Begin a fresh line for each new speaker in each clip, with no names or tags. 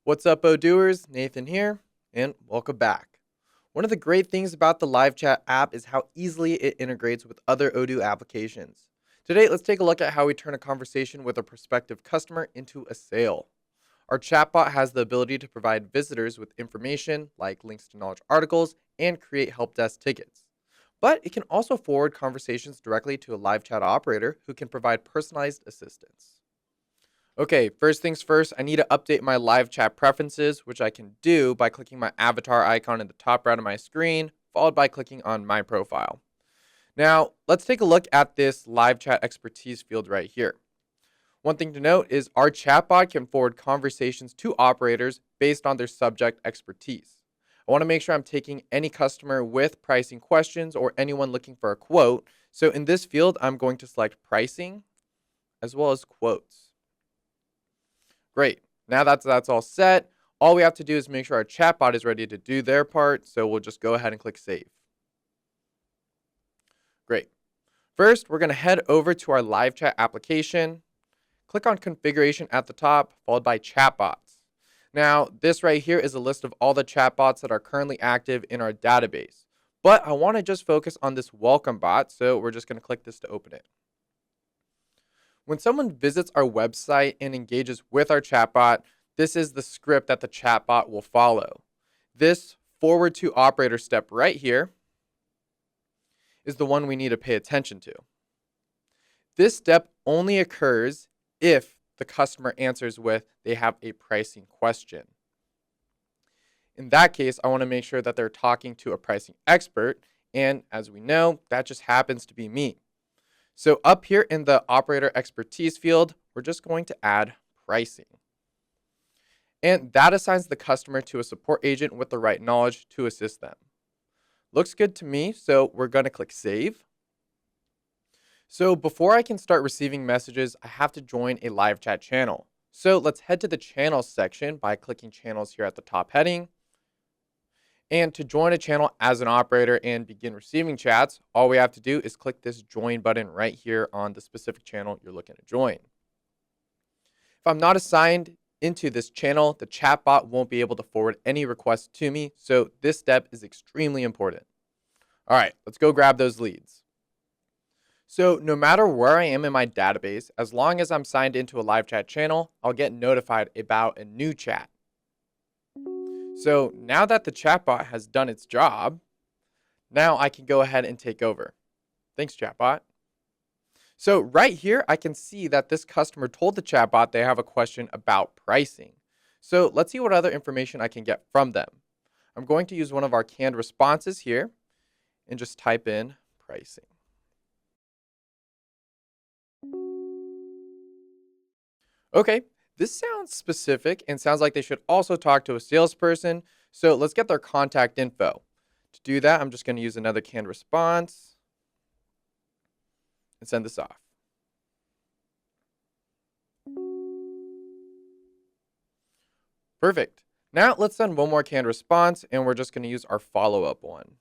What's up, Odooers? Nathan here, and welcome back. One of the great things about the live chat app is how easily it integrates with other Odoo applications. Today, let's take a look at how we turn a conversation with a prospective customer into a sale. Our chatbot has the ability to provide visitors with information like links to knowledge articles and create help desk tickets. But it can also forward conversations directly to a live chat operator who can provide personalized assistance. Okay, first things first, I need to update my live chat preferences, which I can do by clicking my avatar icon in the top right of my screen, followed by clicking on my profile. Now, let's take a look at this live chat expertise field right here. One thing to note is our chatbot can forward conversations to operators based on their subject expertise. I want to make sure I'm taking any customer with pricing questions or anyone looking for a quote. So in this field, I'm going to select pricing as well as quotes. Great. Now that's all set. All we have to do is make sure our chatbot is ready to do their part. So we'll just go ahead and click save. Great. First, we're going to head over to our live chat application. Click on configuration at the top, followed by chatbots. Now, this right here is a list of all the chatbots that are currently active in our database. But I want to just focus on this welcome bot. So we're just going to click this to open it. When someone visits our website and engages with our chatbot, this is the script that the chatbot will follow. This forward to operator step right here is the one we need to pay attention to. This step only occurs if the customer answers with they have a pricing question. In that case, I want to make sure that they're talking to a pricing expert, and as we know, that just happens to be me. So up here in the operator expertise field, we're just going to add pricing. And that assigns the customer to a support agent with the right knowledge to assist them. Looks good to me, so we're going to click save. So before I can start receiving messages, I have to join a live chat channel. So let's head to the channels section by clicking channels here at the top heading. And to join a channel as an operator and begin receiving chats, all we have to do is click this join button right here on the specific channel you're looking to join. If I'm not assigned into this channel, the chatbot won't be able to forward any requests to me, so this step is extremely important. All right, let's go grab those leads. So no matter where I am in my database, as long as I'm signed into a live chat channel, I'll get notified about a new chat. So now that the chatbot has done its job, now I can go ahead and take over. Thanks, chatbot. So right here, I can see that this customer told the chatbot they have a question about pricing. So let's see what other information I can get from them. I'm going to use one of our canned responses here and just type in pricing. Okay. This sounds specific and sounds like they should also talk to a salesperson. So let's get their contact info. To do that, I'm just going to use another canned response and send this off. Perfect. Now let's send one more canned response, and we're just going to use our follow-up one.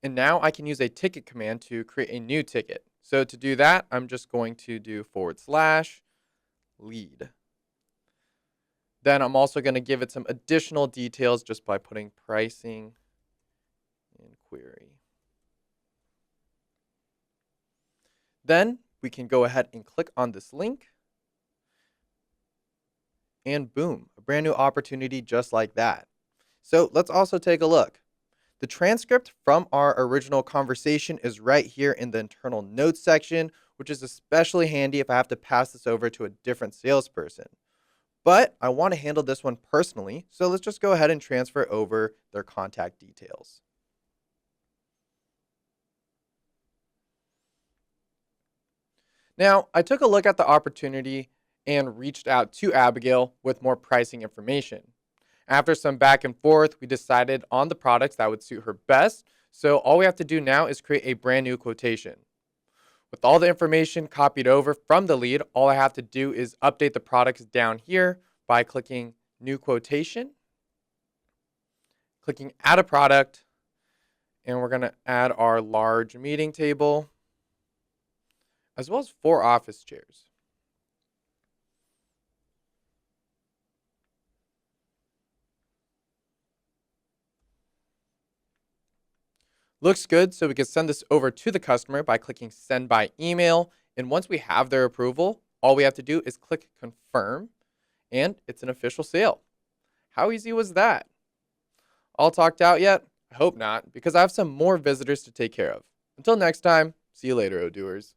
And now I can use a ticket command to create a new ticket. So to do that, I'm just going to do /lead. Then I'm also going to give it some additional details just by putting pricing in query. Then we can go ahead and click on this link. And boom, a brand new opportunity just like that. So let's also take a look. The transcript from our original conversation is right here in the internal notes section, which is especially handy if I have to pass this over to a different salesperson. But I want to handle this one personally, so let's just go ahead and transfer over their contact details. Now, I took a look at the opportunity and reached out to Abigail with more pricing information. After some back and forth, we decided on the products that would suit her best. So all we have to do now is create a brand new quotation. With all the information copied over from the lead, all I have to do is update the products down here by clicking new quotation, clicking add a product, and we're going to add our large meeting table. as well as 4 office chairs. Looks good, so we can send this over to the customer by clicking send by email. And once we have their approval, all we have to do is click confirm, and it's an official sale. How easy was that? All talked out yet? I hope not, because I have some more visitors to take care of. Until next time, see you later, Odooers.